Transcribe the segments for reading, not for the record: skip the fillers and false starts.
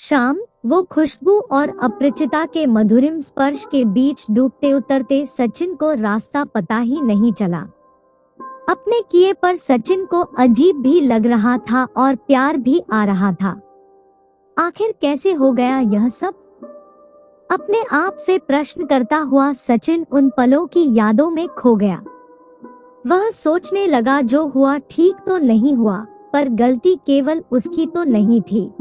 शाम, वो खुशबू और अपरिचिता के मधुरिम स्पर्श के बीच डूबते उतरते सचिन को रास्ता पता ही नहीं चला। अपने किए पर सचिन को अजीब भी लग रहा था और प्यार भी आ रहा था। आखिर कैसे हो गया यह सब? अपने आप से प्रश्न करता हुआ सचिन उन पलों की यादों में खो गया। वह सोचने लगा जो हुआ ठीक तो नहीं हुआ, पर गलती केवल उसकी तो नहीं थी।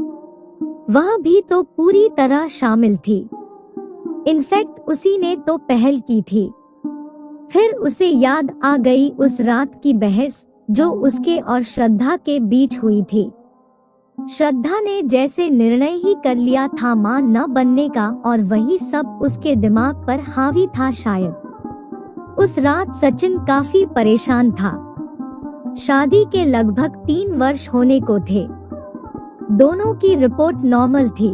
वह भी तो पूरी तरह शामिल थी। इनफैक्ट उसी ने तो पहल की थी। फिर उसे याद आ गई उस रात की बहस जो उसके और श्रद्धा के बीच हुई थी। श्रद्धा ने जैसे निर्णय ही कर लिया था मां न बनने का, और वही सब उसके दिमाग पर हावी था शायद। उस रात सचिन काफी परेशान था। शादी के लगभग 3 वर्ष होने को थे। दोनों की रिपोर्ट नॉर्मल थी।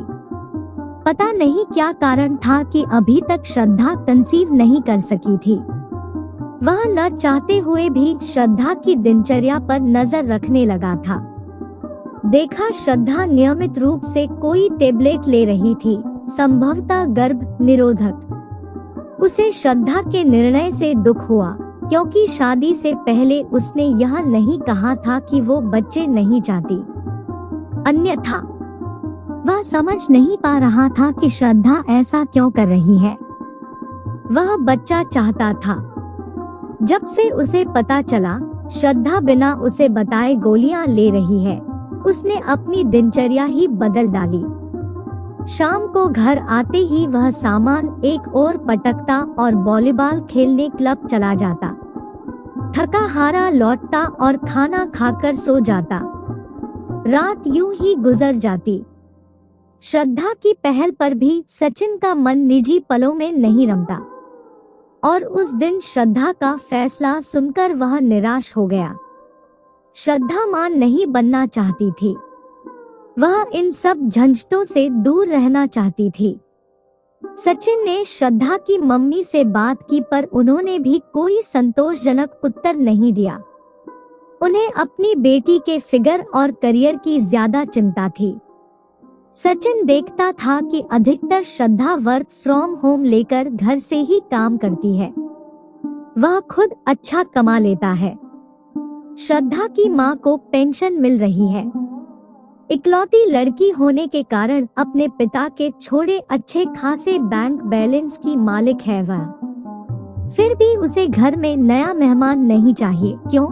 पता नहीं क्या कारण था कि अभी तक श्रद्धा कंसीव नहीं कर सकी थी। वह न चाहते हुए भी श्रद्धा की दिनचर्या पर नजर रखने लगा था। देखा श्रद्धा नियमित रूप से कोई टेबलेट ले रही थी, संभवतः गर्भ निरोधक। उसे श्रद्धा के निर्णय से दुख हुआ, क्योंकि शादी से पहले उसने यह नहीं कहा था कि वो बच्चे नहीं चाहती। अन्यथा वह समझ नहीं पा रहा था कि श्रद्धा ऐसा क्यों कर रही है। वह बच्चा चाहता था। जब से उसे पता चला श्रद्धा बिना उसे बताए गोलियां ले रही है, उसने अपनी दिनचर्या ही बदल डाली। शाम को घर आते ही वह सामान एक ओर पटकता और वॉलीबॉल खेलने क्लब चला जाता। थका हारा लौटता और खाना खाकर सो जाता। रात यूं ही गुजर जाती। श्रद्धा की पहल पर भी सचिन का मन निजी पलों में नहीं रमता, और उस दिन श्रद्धा का फैसला सुनकर वह निराश हो गया। श्रद्धा मां नहीं बनना चाहती थी। वह इन सब झंझटों से दूर रहना चाहती थी। सचिन ने श्रद्धा की मम्मी से बात की, पर उन्होंने भी कोई संतोषजनक उत्तर नहीं दिया। उन्हें अपनी बेटी के फिगर और करियर की ज्यादा चिंता थी। सचिन देखता था कि अधिकतर श्रद्धा वर्क फ्रॉम होम लेकर घर से ही काम करती है। वह खुद अच्छा कमा लेता है। श्रद्धा की मां को पेंशन मिल रही है। इकलौती लड़की होने के कारण अपने पिता के छोड़े अच्छे खासे बैंक बैलेंस की मालिक है वह। फिर भी उसे घर में नया मेहमान नहीं चाहिए। क्यों?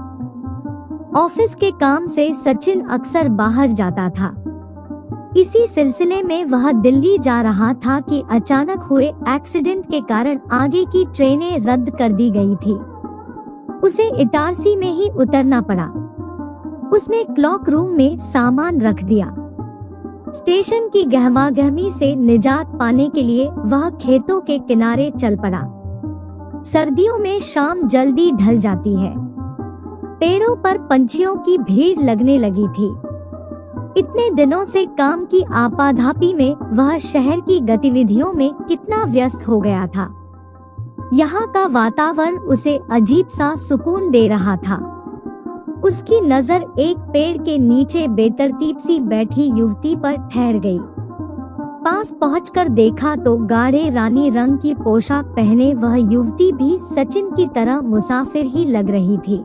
ऑफिस के काम से सचिन अक्सर बाहर जाता था। इसी सिलसिले में वह दिल्ली जा रहा था कि अचानक हुए एक्सीडेंट के कारण आगे की ट्रेनें रद्द कर दी गई थी। उसे इटारसी में ही उतरना पड़ा। उसने क्लॉक रूम में सामान रख दिया। स्टेशन की गहमागहमी से निजात पाने के लिए वह खेतों के किनारे चल पड़ा। सर्दियों में शाम जल्दी ढल जाती है। पेड़ों पर पंछियों की भीड़ लगने लगी थी। इतने दिनों से काम की आपाधापी में वह शहर की गतिविधियों में कितना व्यस्त हो गया था। यहाँ का वातावरण उसे अजीब सा सुकून दे रहा था। उसकी नजर एक पेड़ के नीचे बेतरतीब सी बैठी युवती पर ठहर गई। पास पहुंचकर देखा तो गाढ़े रानी रंग की पोशाक पहने वह युवती भी सचिन की तरह मुसाफिर ही लग रही थी।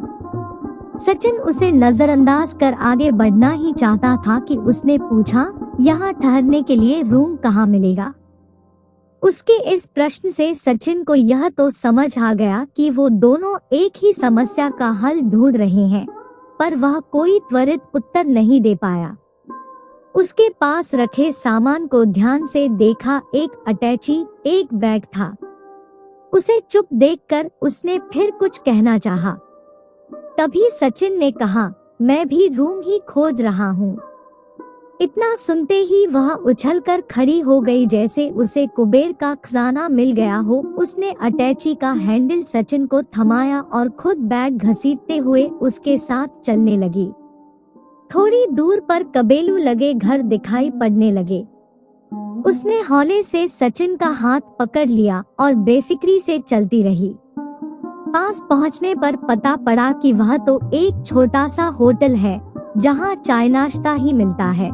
सचिन उसे नजरअंदाज कर आगे बढ़ना ही चाहता था कि उसने पूछा, यहाँ ठहरने के लिए रूम कहाँ मिलेगा? उसके इस प्रश्न से सचिन को यह तो समझ आ गया कि वो दोनों एक ही समस्या का हल ढूंढ रहे हैं, पर वह कोई त्वरित उत्तर नहीं दे पाया। उसके पास रखे सामान को ध्यान से देखा। एक अटैची, एक बैग था। उसे चुप देखकर उसने फिर कुछ कहना चाहा। तभी सचिन ने कहा, मैं भी रूम ही खोज रहा हूँ। इतना सुनते ही वह उछलकर खड़ी हो गई जैसे उसे कुबेर का खजाना मिल गया हो। उसने अटैची का हैंडल सचिन को थमाया और खुद बैग घसीटते हुए उसके साथ चलने लगी। थोड़ी दूर पर कबेलू लगे घर दिखाई पड़ने लगे। उसने हौले से सचिन का हाथ पकड़ लिया और बेफिक्री से चलती रही। पास पहुंचने पर पता पड़ा कि वह तो एक छोटा सा होटल है, जहां चाय नाश्ता ही मिलता है।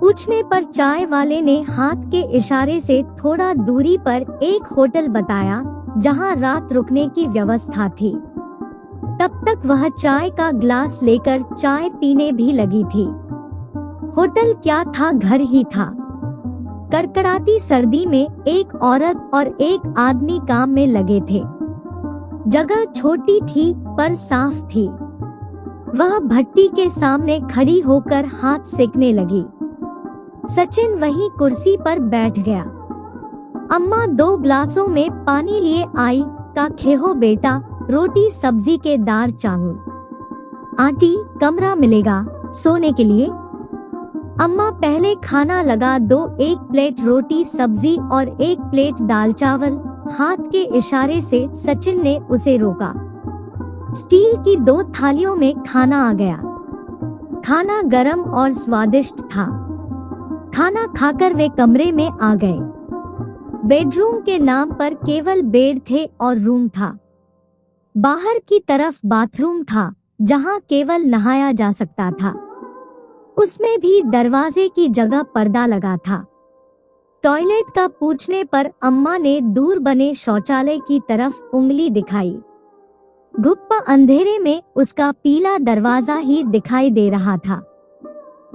पूछने पर चाय वाले ने हाथ के इशारे से थोड़ा दूरी पर एक होटल बताया जहां रात रुकने की व्यवस्था थी। तब तक वह चाय का ग्लास लेकर चाय पीने भी लगी थी। होटल क्या था, घर ही था। कड़कड़ाती सर्दी में एक औरत और एक आदमी काम में लगे थे। जगह छोटी थी पर साफ थी। वह भट्टी के सामने खड़ी होकर हाथ सेकने लगी। सचिन वही कुर्सी पर बैठ गया। अम्मा 2 ग्लासों में पानी लिए आई। का खेहो बेटा, रोटी सब्जी के दार चावल। आंटी, कमरा मिलेगा सोने के लिए? अम्मा पहले खाना लगा दो, 1 प्लेट रोटी सब्जी और 1 प्लेट दाल चावल। हाथ के इशारे से सचिन ने उसे रोका। स्टील की 2 थालियों में खाना आ गया। खाना गरम और स्वादिष्ट था। खाना खाकर वे कमरे में आ गए। बेडरूम के नाम पर केवल बेड थे और रूम था। बाहर की तरफ बाथरूम था जहां केवल नहाया जा सकता था। उसमें भी दरवाजे की जगह पर्दा लगा था। टॉयलेट का पूछने पर अम्मा ने दूर बने शौचालय की तरफ उंगली दिखाई। घुप्पा अंधेरे में उसका पीला दरवाजा ही दिखाई दे रहा था।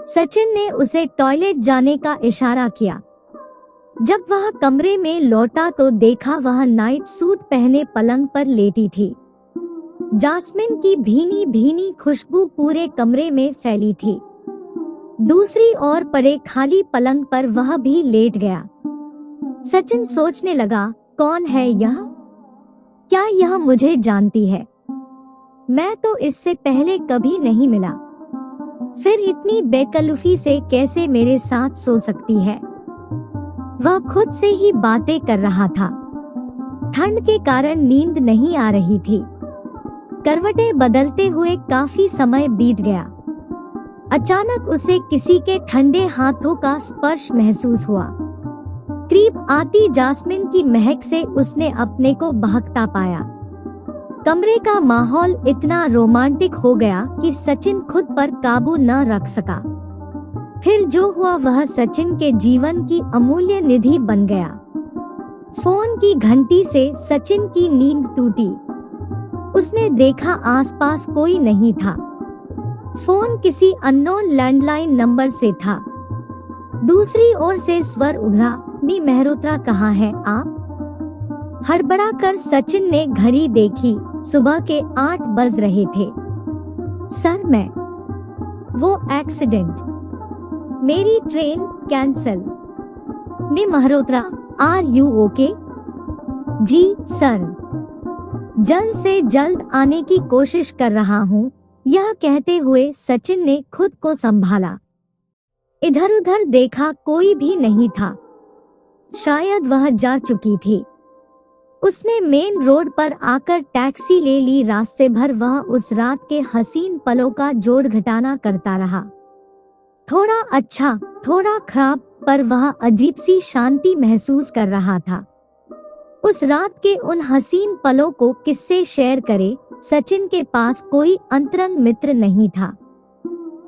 सचिन ने उसे टॉयलेट जाने का इशारा किया। जब वह कमरे में लौटा तो देखा वह नाइट सूट पहने पलंग पर लेटी थी। जास्मिन की भीनी भीनी खुशबू पूरे कमरे में फैली थी। दूसरी ओर पड़े खाली पलंग पर वह भी लेट गया। सचिन सोचने लगा, कौन है यह? क्या यह मुझे जानती है? मैं तो इससे पहले कभी नहीं मिला। फिर इतनी बेकल्लुफी से कैसे मेरे साथ सो सकती है? वह खुद से ही बातें कर रहा था। ठंड के कारण नींद नहीं आ रही थी। करवटें बदलते हुए काफी समय बीत गया। अचानक उसे किसी के ठंडे हाथों का स्पर्श महसूस हुआ। करीब आती जास्मिन की महक से उसने अपने को बहकता पाया। कमरे का माहौल इतना रोमांटिक हो गया कि सचिन खुद पर काबू न रख सका। फिर जो हुआ वह सचिन के जीवन की अमूल्य निधि बन गया। फोन की घंटी से सचिन की नींद टूटी। उसने देखा आसपास कोई नहीं था। फोन किसी अननोन लैंडलाइन नंबर से था। दूसरी ओर से स्वर उभरा, मी मेहरोत्रा कहाँ है आप? हड़बड़ा कर सचिन ने घड़ी देखी। सुबह के 8 बज रहे थे। सर मैं, वो एक्सीडेंट, मेरी ट्रेन कैंसल। मी मेहरोत्रा, आर यू ओके? जी सर, जल्द से जल्द आने की कोशिश कर रहा हूँ। यह कहते हुए सचिन ने खुद को संभाला। इधर उधर देखा, कोई भी नहीं था। शायद वह जा चुकी थी। उसने मेन रोड पर आकर टैक्सी ले ली। रास्ते भर वह उस रात के हसीन पलों का जोड़ घटाना करता रहा। थोड़ा अच्छा, थोड़ा खराब, पर वह अजीब सी शांति महसूस कर रहा था। उस रात के उन हसीन पलों को किससे शेयर करे? सचिन के पास कोई अंतरंग मित्र नहीं था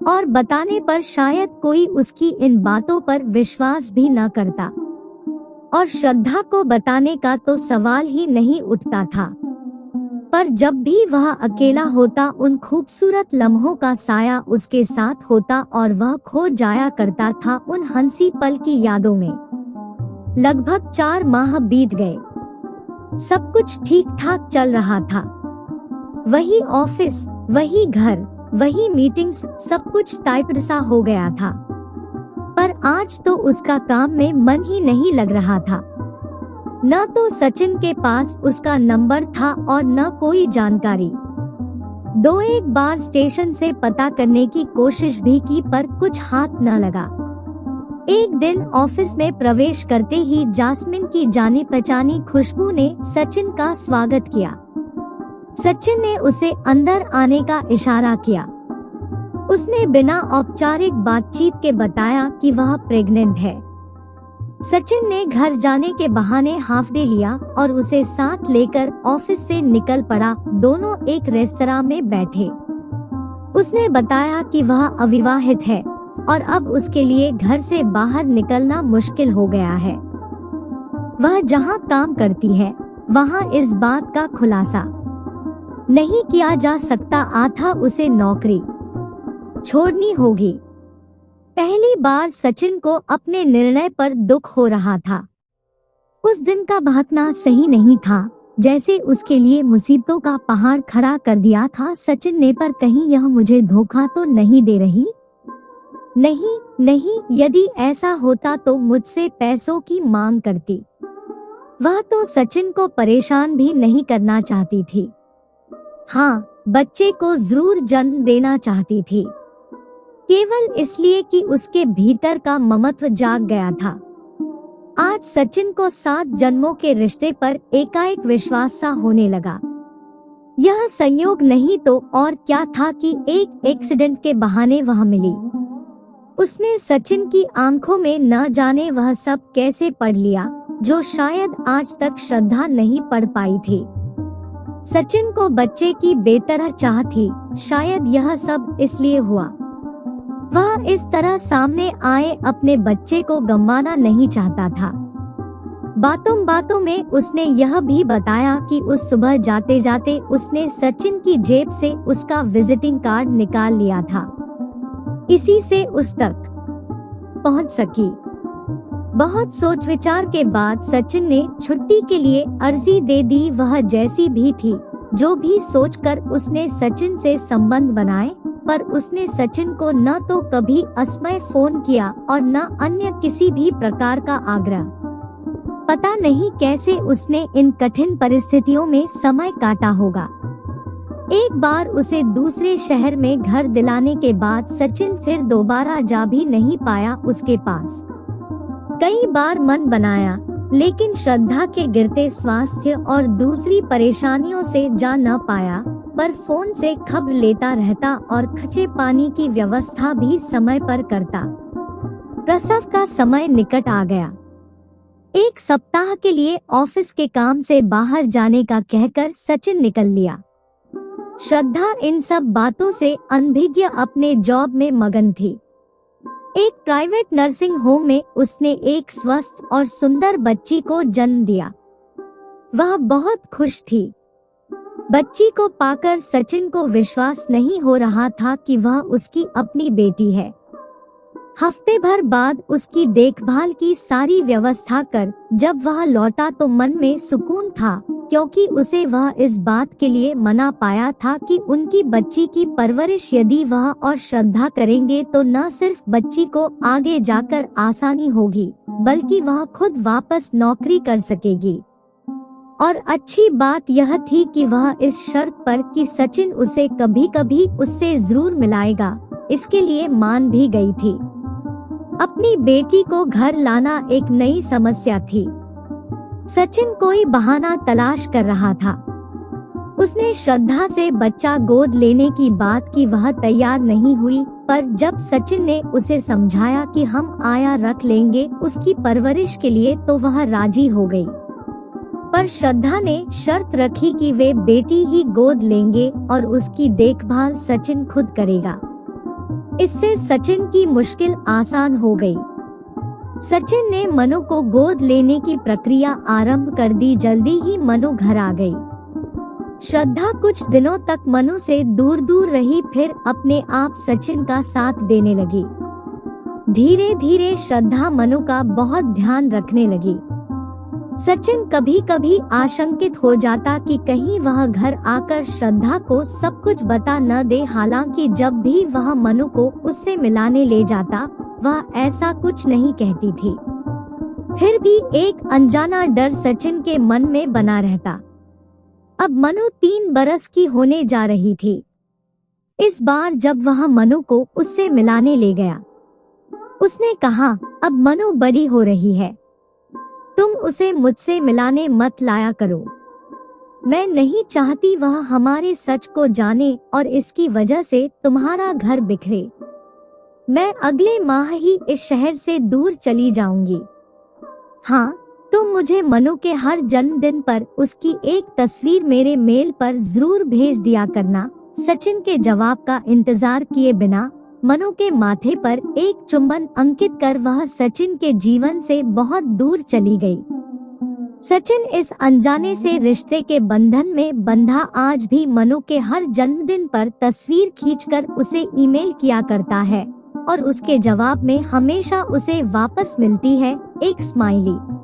और बताने पर शायद कोई उसकी इन बातों पर विश्वास भी न करता, और श्रद्धा को बताने का तो सवाल ही नहीं उठता था। पर जब भी वह अकेला होता उन खूबसूरत लम्हों का साया उसके साथ होता और वह खो जाया करता था उन हंसी पल की यादों में। लगभग 4 माह बीत गए। सब कुछ ठीक ठाक चल रहा था। वही ऑफिस, वही घर, वही मीटिंग्स, सब कुछ टाइप्ड सा हो गया था। पर आज तो उसका काम में मन ही नहीं लग रहा था। न तो सचिन के पास उसका नंबर था और न कोई जानकारी। 2-1 बार स्टेशन से पता करने की कोशिश भी की पर कुछ हाथ न लगा। एक दिन ऑफिस में प्रवेश करते ही जास्मिन की जानी पहचानी खुशबू ने सचिन का स्वागत किया। सचिन ने उसे अंदर आने का इशारा किया। उसने बिना औपचारिक बातचीत के बताया कि वह प्रेग्नेंट है। सचिन ने घर जाने के बहाने हाफ डे लिया और उसे साथ लेकर ऑफिस से निकल पड़ा। दोनों एक रेस्तरां में बैठे। उसने बताया कि वह अविवाहित है, और अब उसके लिए घर से बाहर निकलना मुश्किल हो गया है। वह जहां काम करती है वहां इस बात का खुलासा नहीं किया जा सकता, अतः उसे नौकरी छोड़नी होगी। पहली बार सचिन को अपने निर्णय पर दुख हो रहा था। उस दिन का भागना सही नहीं था, जैसे उसके लिए मुसीबतों का पहाड़ खड़ा कर दिया था सचिन ने। पर कहीं यह मुझे धोखा तो नहीं दे रही? नहीं नहीं, यदि ऐसा होता तो मुझसे पैसों की मांग करती। वह तो सचिन को परेशान भी नहीं करना चाहती थी। हाँ, बच्चे को जरूर जन्म देना चाहती थी, केवल इसलिए कि उसके भीतर का ममत्व जाग गया था। आज सचिन को 7 जन्मों के रिश्ते पर एकाएक विश्वास सा होने लगा। यह संयोग नहीं तो और क्या था कि एक एक्सीडेंट के बहाने वह मिली। उसने सचिन की आंखों में न जाने वह सब कैसे पढ़ लिया, जो शायद आज तक श्रद्धा नहीं पढ़ पाई थी। सचिन को बच्चे की बेतरह चाह थी, शायद यह सब इसलिए हुआ। वह इस तरह सामने आए अपने बच्चे को गंवाना नहीं चाहता था। बातों बातों में उसने यह भी बताया कि उस सुबह जाते जाते उसने सचिन की जेब से उसका विजिटिंग कार्ड निकाल लिया था, इसी से उस तक पहुंच सकी। बहुत सोच विचार के बाद सचिन ने छुट्टी के लिए अर्जी दे दी। वह जैसी भी थी, जो भी सोचकर उसने सचिन से संबंध बनाए, पर उसने सचिन को न तो कभी असमय फोन किया और न अन्य किसी भी प्रकार का आग्रह। पता नहीं कैसे उसने इन कठिन परिस्थितियों में समय काटा होगा। एक बार उसे दूसरे शहर में घर दिलाने के बाद सचिन फिर दोबारा जा भी नहीं पाया उसके पास। कई बार मन बनाया, लेकिन श्रद्धा के गिरते स्वास्थ्य और दूसरी परेशानियों से जा न पाया, पर फोन से खबर लेता रहता और खचे पानी की व्यवस्था भी समय पर करता। प्रसव का समय निकट आ गया। 1 सप्ताह के लिए ऑफिस के काम से बाहर जाने का कहकर सचिन निकल लिया। श्रद्धा इन सब बातों से अनभिज्ञ अपने जॉब में मगन थी। एक प्राइवेट नर्सिंग होम में उसने एक स्वस्थ और सुंदर बच्ची को जन्म दिया। वह बहुत खुश थी। बच्ची को पाकर सचिन को विश्वास नहीं हो रहा था कि वह उसकी अपनी बेटी है। हफ्ते भर बाद उसकी देखभाल की सारी व्यवस्था कर जब वह लौटा तो मन में सुकून था, क्योंकि उसे वह इस बात के लिए मना पाया था कि उनकी बच्ची की परवरिश यदि वह और श्रद्धा करेंगे तो न सिर्फ बच्ची को आगे जाकर आसानी होगी, बल्कि वह खुद वापस नौकरी कर सकेगी। और अच्छी बात यह थी कि वह इस शर्त पर कि सचिन उसे कभी कभी उससे जरूर मिलाएगा, इसके लिए मान भी गई थी। अपनी बेटी को घर लाना एक नई समस्या थी। सचिन कोई बहाना तलाश कर रहा था। उसने श्रद्धा से बच्चा गोद लेने की बात की, वह तैयार नहीं हुई, पर जब सचिन ने उसे समझाया कि हम आया रख लेंगे उसकी परवरिश के लिए, तो वह राजी हो गई। पर श्रद्धा ने शर्त रखी कि वे बेटी ही गोद लेंगे और उसकी देखभाल सचिन खुद करेगा। इससे सचिन की मुश्किल आसान हो गई। सचिन ने मनु को गोद लेने की प्रक्रिया आरंभ कर दी। जल्दी ही मनु घर आ गई। श्रद्धा कुछ दिनों तक मनु से दूर दूर रही, फिर अपने आप सचिन का साथ देने लगी। धीरे धीरे श्रद्धा मनु का बहुत ध्यान रखने लगी। सचिन कभी कभी आशंकित हो जाता कि कहीं वह घर आकर श्रद्धा को सब कुछ बता न दे। हालांकि जब भी वह मनु को उससे मिलाने ले जाता, वह ऐसा कुछ नहीं कहती थी। फिर भी एक अनजाना डर सचिन के मन में बना रहता। अब मनु 3 बरस की होने जा रही थी। इस बार जब वह मनु को उससे मिलाने ले गया, उसने कहा, अब मनु बड़ी हो रही है, तुम उसे मुझसे मिलाने मत लाया करो। मैं नहीं चाहती वह हमारे सच को जाने और इसकी वजह से तुम्हारा घर बिखरे। मैं अगले माह ही इस शहर से दूर चली जाऊंगी। हाँ, तुम मुझे मनु के हर जन्मदिन पर उसकी एक तस्वीर मेरे मेल पर जरूर भेज दिया करना। सचिन के जवाब का इंतजार किए बिना मनु के माथे पर एक चुंबन अंकित कर वह सचिन के जीवन से बहुत दूर चली गई। सचिन इस अनजाने से रिश्ते के बंधन में बंधा आज भी मनु के हर जन्मदिन पर तस्वीर खींचकर उसे ईमेल किया करता है और उसके जवाब में हमेशा उसे वापस मिलती है एक स्माइली।